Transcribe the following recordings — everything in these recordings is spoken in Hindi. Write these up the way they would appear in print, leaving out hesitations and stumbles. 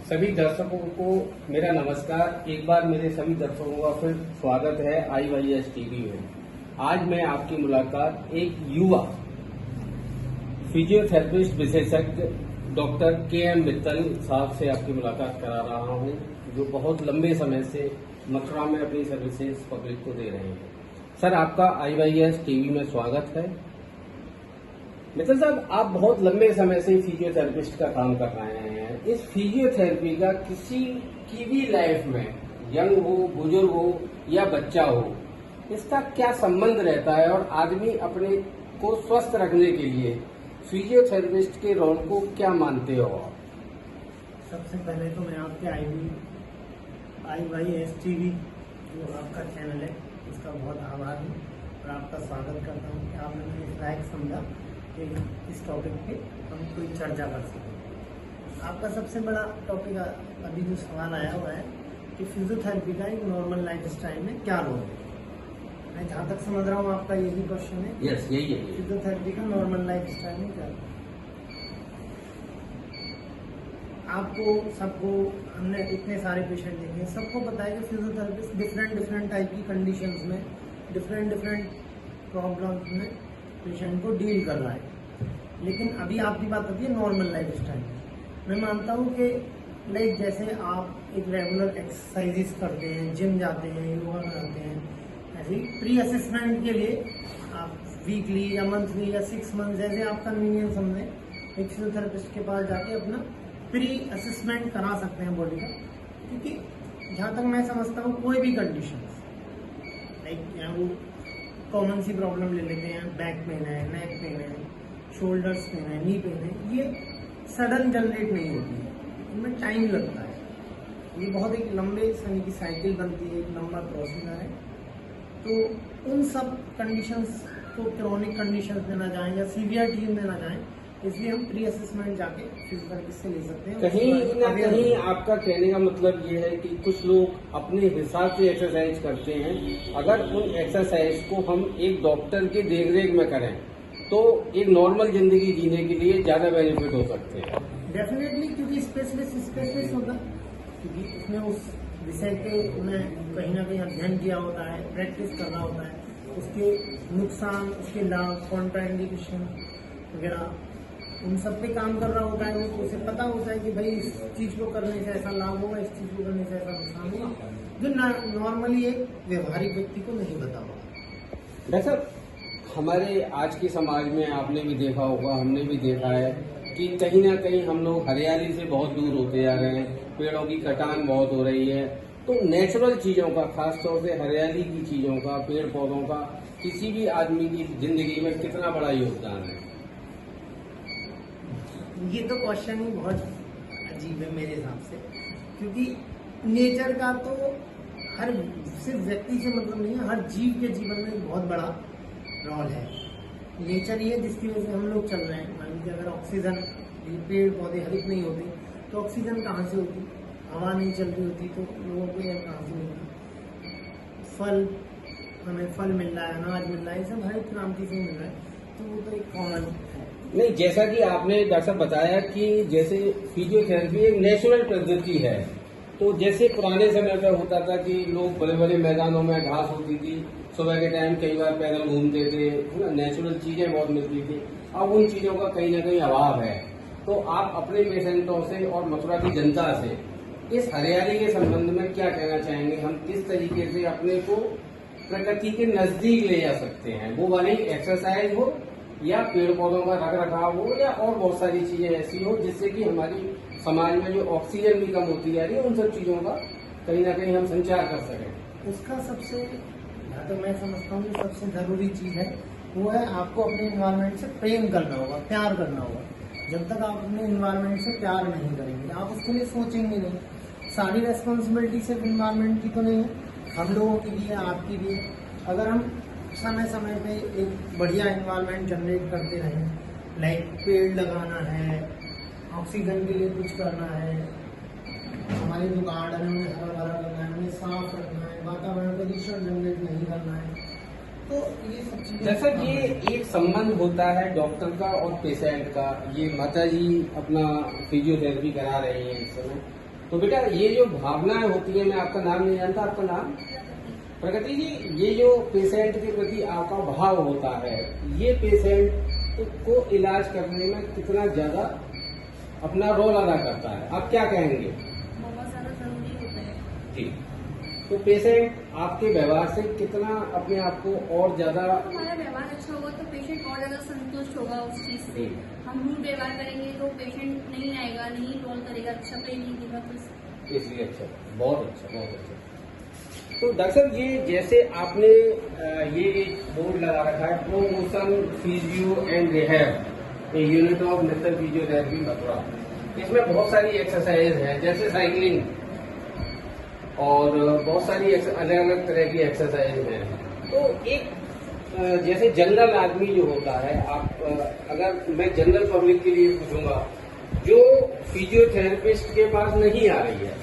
सभी दर्शकों को मेरा नमस्कार। एक बार मेरे सभी दर्शकों का फिर स्वागत है IYS टीवी में। आज मैं आपकी मुलाकात एक युवा फिजियोथेरेपिस्ट विशेषज्ञ डॉक्टर KM मित्तल साहब से आपकी मुलाकात करा रहा हूं, जो बहुत लंबे समय से मथुरा में अपनी सर्विसेज पब्लिक को दे रहे हैं। सर, आपका IYS टीवी में स्वागत है। मित्तल साहब, आप बहुत लंबे समय से फिजियोथेरेपिस्ट का काम कर रहे हैं। इस फिजियोथेरेपी का किसी की भी लाइफ में, यंग हो, बुजुर्ग हो या बच्चा हो, इसका क्या संबंध रहता है और आदमी अपने को स्वस्थ रखने के लिए फिजियोथेरेपिस्ट के रोल को क्या मानते हो आप? सबसे पहले तो मैं आपके IYS टीवी जो आपका चैनल है उसका बहुत आभार हूँ और आपका स्वागत करता हूँ कि आपने मुझे इस लायक समझा कि इस टॉपिक पे हम कोई चर्चा कर सकें। आपका सबसे बड़ा टॉपिक अभी जो सवाल आया हुआ है कि फिजियोथेरेपी का एक नॉर्मल लाइफ स्टाइल में क्या रोल है। मैं जहाँ तक समझ रहा हूँ आपका यही क्वेश्चन है। यस, यही है। फिजियोथेरेपी का नॉर्मल लाइफ स्टाइल में क्या रोल है। आपको सबको, हमने इतने सारे पेशेंट देखे हैं, सबको पता है कि फिजियोथेरेपिस्ट डिफरेंट टाइप की कंडीशंस में डिफरेंट प्रॉब्लम्स में पेशेंट को डील कर रहा है। लेकिन अभी आपकी बात होती है नॉर्मल लाइफ स्टाइल। मैं मानता हूँ कि लाइक जैसे आप एक रेगुलर एक्सरसाइजेस करते हैं, जिम जाते हैं, योगा करते हैं, ऐसे ही प्री असेसमेंट के लिए आप वीकली या मंथली या 6 मंथ जैसे आप कन्वीनियंस समझें, एक फिजियोथेरेपिस्ट के पास जाके अपना प्री असेसमेंट करा सकते हैं बॉडी का। क्योंकि जहाँ तक मैं समझता हूँ कोई भी कंडीशन लाइक वो कॉमन सी प्रॉब्लम ले लेते हैं, बैक पेन है, नेक पेन है, शोल्डर्स पेन है, नी पेन है, ये सडन जनरेट नहीं होती है, इनमें टाइम लगता है। ये बहुत एक लंबे समय की साइकिल बनती है, एक लंबा प्रोसीजर है। तो उन सब कंडीशंस को क्रोनिक कंडीशंस में ना जाएं या सीवियरिटी में ना जाएं, इसलिए हम प्री असेसमेंट जाके फिजियोथेरेपिस्ट से ले सकते हैं। कहीं ना कहीं आपका कहने का मतलब ये है कि कुछ लोग अपने हिसाब से एक्सरसाइज करते हैं। अगर उन एक्सरसाइज को हम एक डॉक्टर के देखरेख में करें तो एक नॉर्मल जिंदगी जीने के लिए ज्यादा बेनिफिट हो सकते हैं। डेफिनेटली, क्योंकि स्पेशलिस्ट होता है, क्योंकि उसने उस विषय के उन्हें कहीं ना कहीं अध्ययन किया होता है, प्रैक्टिस करना होता है, उसके नुकसान, उसके लाभ, कॉन्ट्राइंडिकेशन वगैरह उन सब पे काम कर रहा होता है। वो उसे पता होता है कि भाई इस चीज को करने से ऐसा लाभ होगा, इस चीज को करने से ऐसा नुकसान होगा, जो नॉर्मली एक व्यवहारिक व्यक्ति को नहीं पता होगा। डॉक्टर साहब, हमारे आज के समाज में आपने भी देखा होगा, हमने भी देखा है कि कहीं ना कहीं हम लोग हरियाली से बहुत दूर होते जा रहे हैं, पेड़ों की कटान बहुत हो रही है। तो नेचुरल चीजों का, खासतौर से हरियाली की चीजों का, पेड़ पौधों का किसी भी आदमी की जिंदगी में कितना बड़ा योगदान है? ये तो क्वेश्चन ही बहुत अजीब है मेरे हिसाब से, क्योंकि नेचर का तो हर सिर्फ व्यक्ति से मतलब नहीं है, हर जीव के जीवन में बहुत बड़ा रोल है। नेचर ही है जिसकी वजह से हम लोग चल रहे हैं। मान लीजिए अगर ऑक्सीजन, पेड़ पौधे हरित नहीं होते तो ऑक्सीजन कहाँ से होती, हवा नहीं चलती होती तो लोगों को यह कहाँ से मिलती, फल, हमें फल मिल रहा है, अनाज मिल रहा है, सब हरित क्रांति से मिल रहा है, तो वो तो एक कॉमन है। नहीं, जैसा कि आपने डॉक्टर साहब बताया कि जैसे फिजियोथेरेपी एक नेचुरल पद्धति है, तो जैसे पुराने समय पर होता था कि लोग बड़े बड़े मैदानों में घास होती थी, सुबह के टाइम कई बार पैदल घूमते थे, नेचुरल चीजें बहुत मिलती थी। अब उन चीजों का कहीं ना कहीं अभाव है। तो आप अपने पेशेंटों से और मथुरा की जनता से इस हरियाली के संबंध में क्या कहना चाहेंगे? हम किस तरीके से अपने को प्रकृति के नजदीक ले जा सकते हैं? वो वाली एक्सरसाइज हो या पेड़ पौधों का रख रखाव हो या और बहुत सारी चीजें ऐसी हो जिससे कि हमारी समाज में जो ऑक्सीजन भी कम होती जा रही है, उन सब चीजों का कहीं ना कहीं हम संचार कर सकें। उसका सबसे, तो मैं समझता हूँ कि सबसे जरूरी चीज है वो है आपको अपने इन्वायरमेंट से प्रेम करना होगा, प्यार करना होगा। जब तक आप अपने इन्वायरमेंट से प्यार नहीं करेंगे, आप उसके लिए सोचेंगे नहीं। सारी रेस्पॉन्सिबिलिटी सिर्फ इन्वायरमेंट की तो नहीं है, हम लोगों की भी है, आपकी भी है। अगर हम समय समय पे एक बढ़िया इन्वायरमेंट जनरेट करते रहें, लाइक पेड़ लगाना है, ऑक्सीजन के लिए कुछ करना है, हमारे जो गार्डन में हरा भरा करना है, उन्हें साफ रखना है, वातावरण प्रदूषण जनरेट नहीं करना है, तो ये सब चीजें। जैसा कि एक संबंध होता है डॉक्टर का और पेशेंट का, ये माता जी अपना फिजियोथेरेपी करा रही हैं इस समय, तो बेटा ये जो भावनाएं होती है, मैं आपका नाम नहीं जानता, आपका नाम? प्रगति जी, ये जो पेशेंट के प्रति आपका भाव होता है, ये पेशेंट को इलाज करने में कितना ज्यादा अपना रोल अदा करता है, आप क्या कहेंगे? बहुत ज्यादा जरूरी होता है जी। तो पेशेंट आपके व्यवहार से कितना अपने आप को और ज्यादा, हमारा व्यवहार अच्छा होगा तो पेशेंट और ज्यादा संतुष्ट होगा उस चीज से। जी। हम रूड व्यवहार करेंगे तो पेशेंट नहीं आएगा, नहीं टोल करेगा, अच्छा पे नहीं देगा, तो इसलिए अच्छा, बहुत अच्छा, बहुत अच्छा। तो डॉक्टर साहब, ये जैसे आपने ये एक बोर्ड लगा रखा है, promotion physio and rehab, a unit of national physiotherapy Mathura, इसमें बहुत सारी एक्सरसाइज है, जैसे साइकिलिंग और बहुत सारी अलग अलग तरह की एक्सरसाइज है। तो एक जैसे जनरल आदमी जो होता है, आप अगर मैं जनरल पब्लिक के लिए पूछूंगा जो फिजियोथेरेपिस्ट के पास नहीं आ रही है,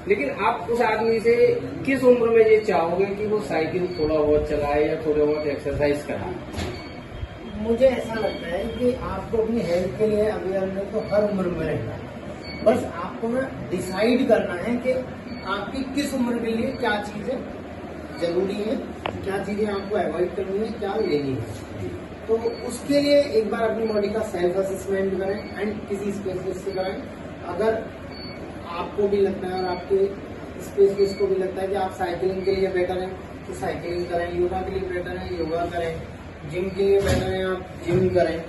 लेकिन आप उस आदमी से किस उम्र में ये चाहोगे कि वो साइकिल थोड़ा बहुत चलाए या थोड़े बहुत एक्सरसाइज कराए? मुझे ऐसा लगता है कि आपको अपनी हेल्थ के लिए अवेयरनेस तो हर उम्र में रहना है। बस आपको ना डिसाइड करना है कि आपकी किस उम्र के लिए क्या चीजें जरूरी है, क्या चीजें आपको अवॉइड करनी है, क्या लेनी है। तो उसके लिए एक बार अपनी बॉडी का सेल्फ असेसमेंट करें एंड किसी स्पेशलिस्ट से कराएं। अगर आपको भी लगता है और आपके स्पेशलिस्ट को भी लगता है कि आप साइकिलिंग के लिए बेटर हैं तो साइकिलिंग करें, योगा के लिए बेटर है योगा करें, जिम के लिए बेटर है आप जिम करें,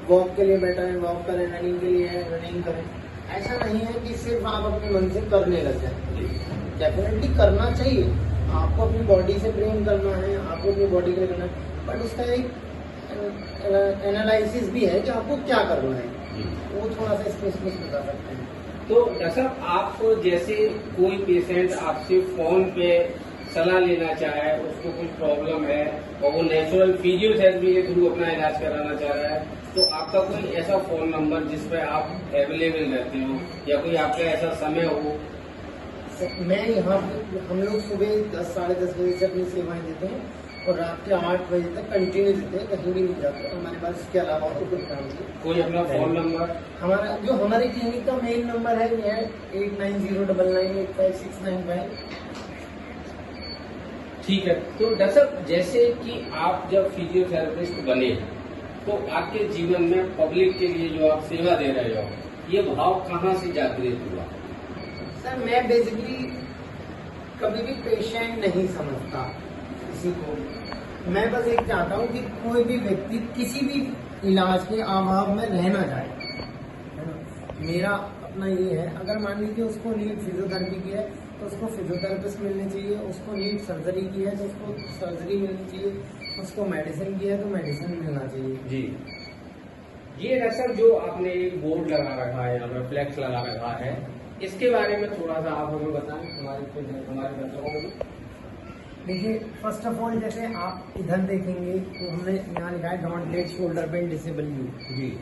वॉक के लिए बेटर है वॉक करें, रनिंग के लिए रनिंग करें। ऐसा नहीं है कि सिर्फ आप अपने मन से करने लग जाए, डेफिनेटली करना चाहिए, आपको अपनी बॉडी से प्रेम करना है, आपको अपनी बॉडी के लिए करना है, बट उसका एक एनालिसिस भी है कि आपको क्या करना है, वो थोड़ा सा स्पेशलिस्ट बता सकते हैं। तो डॉक्टर साहब, आप जैसे कोई पेशेंट आपसे फोन पे सलाह लेना चाहे, उसको कुछ प्रॉब्लम है और वो नेचुरल फिजियोथेरेपी के थ्रू अपना इलाज कराना चाह रहा है, तो आपका कोई ऐसा फोन नंबर जिस पे आप अवेलेबल रहते हो या कोई आपका ऐसा समय हो? मैं यहाँ पे हम लोग सुबह 10 साढ़े 10 बजे से अपनी सेवाएं देते हैं और रात के 8 बजे तक कंटिन्यू देते हैं, कहीं भी नहीं जाते हमारे पास। इसके अलावा तो कुछ काम नहीं। कोई अपना फोन नंबर? हमारा जो हमारे क्लिनिक का मेन नंबर है ये है 8909985695। ठीक है। तो डॉक्टर साहब, जैसे कि आप जब फिजियोथेरेपिस्ट बने तो आपके जीवन में पब्लिक के लिए जो आप सेवा दे रहे हो, ये भाव कहाँ से जागृत हुआ? सर, मैं बेसिकली कभी भी पेशेंट नहीं समझता किसी को। मैं बस एक चाहता हूँ कि कोई भी व्यक्ति किसी भी इलाज के अभाव में रह ना जाए, है ना। मेरा अपना ये है, अगर मान लीजिए उसको नीड फिजियोथेरेपी की है तो उसको फिजियोथेरेपिस्ट मिलनी चाहिए, उसको नीड सर्जरी की है तो उसको सर्जरी मिलनी चाहिए, उसको मेडिसिन की है तो मेडिसिन मिलना चाहिए। जी। ये डॉक्टर साहब, जो आपने एक बोर्ड लगा रखा है, यहाँ पे फ्लैक्स लगा रखा है, इसके बारे में थोड़ा सा आप हमें बताएं हमारे दर्शकों को। देखिए, फर्स्ट ऑफ ऑल जैसे आप इधर देखेंगे तो हमने यहाँ लिखा है don't let shoulder pain disable you. जी।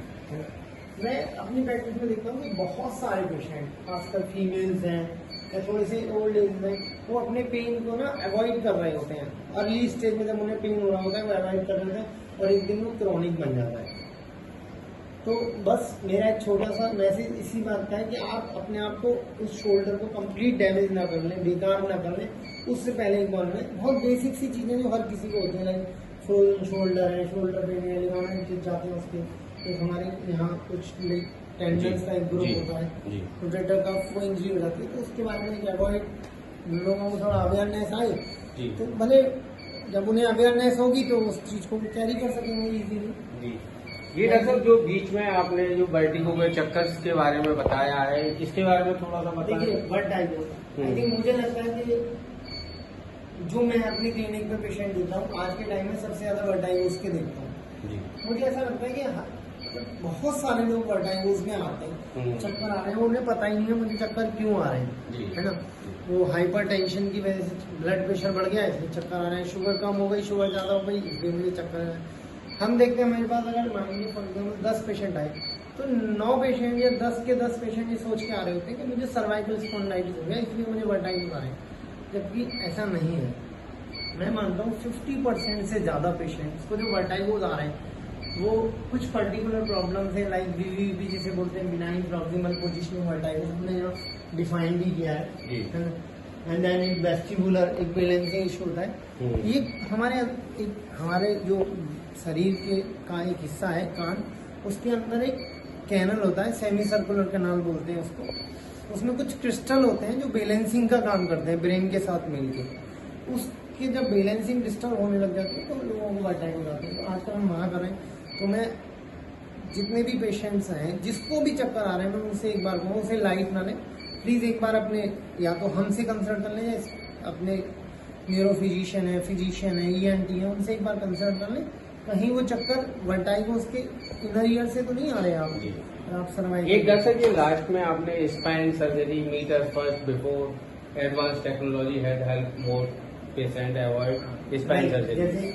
मैं अपनी प्रैक्टिस में देखता हूँ कि बहुत सारे पेशेंट, खासकर फीमेल्स हैं या थोड़े से ओल्ड एज में, वो अपने पेन को ना अवॉइड कर रहे होते हैं। अर्ली स्टेज में जब उन्हें पेन हो रहा होता है वो अवॉइड कर रहे हैं और एक दिन वो क्रॉनिक बन जाता है। तो बस मेरा एक छोटा सा मैसेज इसी बात का है कि आप अपने आप को उस शोल्डर को कंप्लीट डैमेज ना कर लें, बेकार ना कर लें। उससे पहले एक बार में बहुत बेसिक सी चीजें जो हर किसी को होती है, लाइक फ्रोजन शोल्डर है, शोल्डर पेन है, लिगामेंट खिंच जाते हैं उसके, तो हमारे यहाँ कुछ टेंडन्स का एक ग्रुप होता है, रोटेटर का वो इंजरी हो जाती है, तो उसके बारे में अवॉइड लोगों को थोड़ा अवेयरनेस आए तो भले जब उन्हें अवेयरनेस होगी तो उस चीज को कैरी कर सकेंगे इजीली। ये डॉक्टर साहब, जो बीच में आपने जो वर्टिगो के चक्कर के बारे में बताया है, इसके बारे में थोड़ा सा बताइए। देखिए, वर्टिगो आई थिंक मुझे लगता है कि जो मैं अपनी क्लिनिक में पेशेंट देता हूँ आज के टाइम में सबसे ज्यादा वर्टिगोस के देखता हूँ। मुझे ऐसा लगता है कि बहुत सारे लोग वर्टिगोस में आते हैं, चक्कर आ रहे हैं, उन्हें पता ही नहीं है मुझे चक्कर क्यों आ रहे हैं, है ना। वो हाइपर टेंशन की वजह से ब्लड प्रेशर बढ़ गया इसलिए चक्कर आ रहे हैं, शुगर कम हो गई, शुगर ज्यादा हो गई इसलिए मुझे चक्कर आ रहे हैं। हम देखते हैं मेरे पास अगर मान लीजिए फॉर एग्जाम्पल 10 पेशेंट आए तो 9 पेशेंट या 10 के 10 पेशेंट ये सोच के आ रहे होते हैं कि मुझे सर्वाइकल स्पॉन्डिलाइटिस हो गया इसलिए मुझे वर्टिगो आ रहे हैं, जबकि ऐसा नहीं है। मैं मानता हूँ 50% से ज़्यादा पेशेंट्स को जो वर्टिगोज आ रहे हैं वो कुछ पर्टिकुलर प्रॉब्लम है, लाइक बीवीपी जिसे बोलते हैं, बिनाइन प्रॉक्सिमल पोजिशनिंग वर्टिगो। हमने यहाँ डिफाइन भी किया जी। है। एंड देन एक वेस्टिबुलर एक बैलेंसिंग इशू होता है। ये हमारे जो शरीर के का एक हिस्सा है कान, उसके अंदर एक कैनल होता है, सेमी सर्कुलर कैनाल बोलते हैं उसको। उसमें कुछ क्रिस्टल होते हैं जो बैलेंसिंग का काम करते हैं ब्रेन के साथ मिलके। उसके जब बैलेंसिंग डिस्टर्ब होने लग जाती है तो लोगों को अटैक हो जाते हैं। तो आजकल हम मना करें तो मैं जितने भी पेशेंट्स हैं जिसको भी चक्कर आ रहे हैं मैं उनसे एक बार कहूँ, उसे लाइट ना लें प्लीज़। एक बार अपने या तो हमसे कंसल्ट कर लें या अपने न्यूरो फिजिशियन है, फिजिशियन है, ENT है, उनसे एक बार कंसल्ट कर लें। कहीं वो चक्कर वर्टाइगो उसके इनर ईयर से तो नहीं आ रहे आप सर्वाइव। एक दर्शक ये लास्ट में आपने spine surgery meet us first before advance technology had help more patient avoid spine surgery.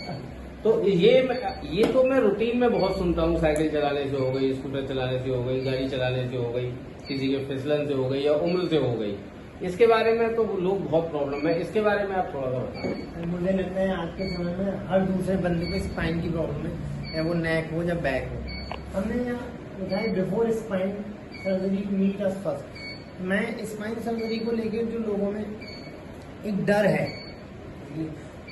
तो ये तो मैं रूटीन में बहुत सुनता हूँ, साइकिल चलाने से हो गई, स्कूटर चलाने से हो गई, गाड़ी चलाने से हो गई, किसी के फिसलन से हो गई या उम्र से हो गई। इसके बारे में तो लोग बहुत प्रॉब्लम है, इसके बारे में आप थोड़ा सा बताएं। मुझे लगता है आज के समय में हर दूसरे बंदे को स्पाइन की प्रॉब्लम है, वो नेक हो या बैक हो। हमने यहाँ बताया before spine surgery meet us first. मैं स्पाइन सर्जरी को लेकर जो लोगों में एक डर है,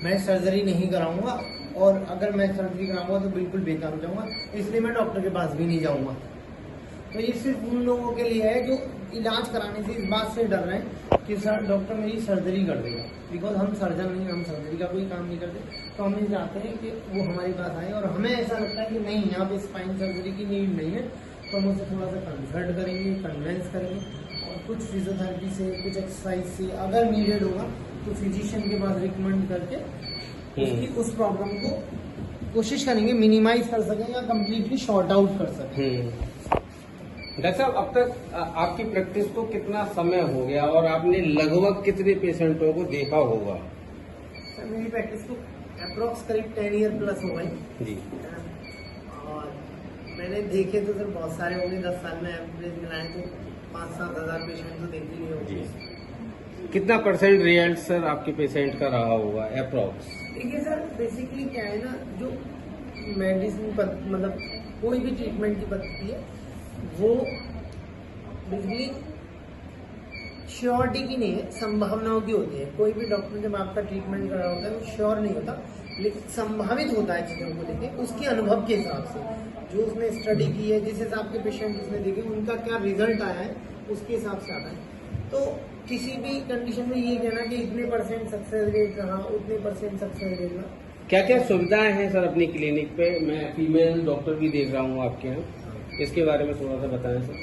मैं सर्जरी नहीं कराऊंगा और अगर मैं सर्जरी कराऊंगा तो बिल्कुल बेकार हो जाऊंगा, इसलिए मैं डॉक्टर के पास भी नहीं जाऊंगा। तो ये सिर्फ उन लोगों के लिए है जो इलाज कराने से इस बात से डर रहे हैं कि सर डॉक्टर मेरी सर्जरी कर देगा। बिकॉज हम सर्जन नहीं, हम सर्जरी का कोई काम नहीं करते, तो हम ये चाहते हैं कि वो हमारे पास आए और हमें ऐसा लगता है कि नहीं यहाँ पे स्पाइन सर्जरी की नीड नहीं है, तो हम उससे थोड़ा सा कंसल्ट करेंगे, कन्वेंस करेंगे और कुछ फिजियोथेरेपी से, कुछ एक्सरसाइज से अगर नीडेड होगा तो फिजिशियन के पास रिकमेंड करके उसकी उस प्रॉब्लम को कोशिश करेंगे मिनिमाइज कर सकें या कम्प्लीटली शॉर्ट आउट कर सकें। डॉक्टर साहब, अब तक आपकी प्रैक्टिस को कितना समय हो गया और आपने लगभग कितने पेशेंटों को देखा होगा? सर मेरी प्रैक्टिस को अप्रोक्स करीब 10 ईयर प्लस हो गई जी। और मैंने देखे तो सर बहुत सारे हो गए। 10 साल में एवरेज मिलाए तो 5-7 हज़ार पेशेंट तो देख ही होगी। कितना परसेंट रिजल्ट सर आपके पेशेंट का रहा होगा अप्रोक्स? देखिए सर बेसिकली क्या है ना, जो मेडिसिन मतलब कोई भी ट्रीटमेंट की पद्धति है वो बेसिकली श्योरिटी की नहीं है, संभावनाओं की होती है। कोई भी डॉक्टर जब आपका ट्रीटमेंट कर रहा होता है वो श्योर नहीं होता, लेकिन संभावित होता है चीजों को लेके उसके अनुभव के हिसाब से। जो उसने स्टडी की है, जिस हिसाब के पेशेंट उसने देखे उनका क्या रिजल्ट आया है उसके हिसाब से आता है। तो किसी भी कंडीशन में ये कहना कि इतने % सक्सेस रेट रहा, उतने % सक्सेस रेट रहा। क्या क्या सुविधाएं हैं सर अपनी क्लिनिक पे? मैं फीमेल डॉक्टर भी देख रहा हूँ आपके यहाँ, इसके बारे में थोड़ा सा बताएं सर।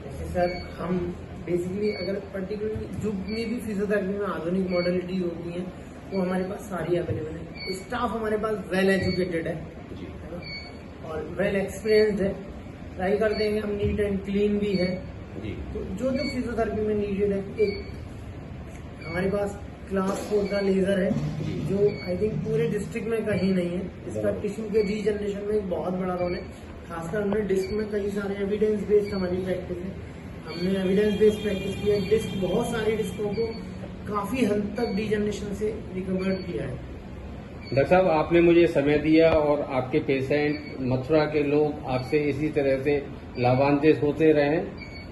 जैसे सर हम बेसिकली अगर पर्टिकुलरली जो भी फिजियोथेरेपी में आधुनिक मॉडलिटीज होती हैं वो हमारे पास सारी अवेलेबल है। स्टाफ हमारे पास वेल एजुकेटेड है ना, और वेल एक्सपीरियंस्ड है। ट्राई कर देंगे हम, नीट एंड क्लीन भी है जी। तो जो फिजियोथेरेपी में नीडेड है, एक हमारे पास क्लास 4 का लेजर है जो आई थिंक पूरे डिस्ट्रिक्ट में कहीं नहीं है। इसका टिश्यू के रीजनरेशन में एक बहुत बड़ा रोल है। खासकर हमने डिस्क में कई सारे एविडेंस बेस्ड हमारी प्रैक्टिस है, हमने एविडेंस बेस्ड प्रैक्टिस की है। डिस्क बहुत सारी डिस्कों को काफी हद तक डीजनरेशन से रिकवर किया है। डॉक्टर साहब, आपने मुझे समय दिया और आपके पेशेंट मथुरा के लोग आपसे इसी तरह से लाभान्वित होते रहे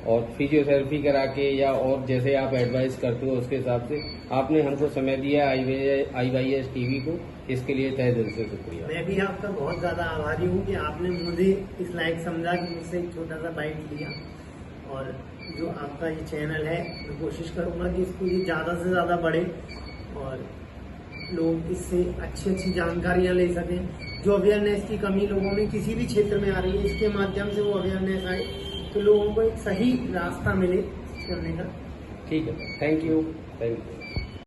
और फिजियोथेरेपी करा के या और जैसे आप एडवाइस करते हो उसके हिसाब से आपने हमको समय दिया IYS TV को, इसके लिए तहे दिल से शुक्रिया। मैं भी आपका बहुत ज्यादा आभारी हूँ कि आपने मुझे इस लायक समझा कि मुझसे एक छोटा सा बाइट लिया। और जो आपका ये चैनल है मैं कोशिश करूँगा कि इसको ये ज़्यादा से ज़्यादा बढ़े और लोग इससे अच्छी जानकारियाँ ले सकें। जो अवेयरनेस की कमी लोगों में किसी भी क्षेत्र में आ रही है, इसके माध्यम से वो अवेयरनेस आए तो लोगों को एक सही रास्ता मिले चलने का। ठीक है, थैंक यू।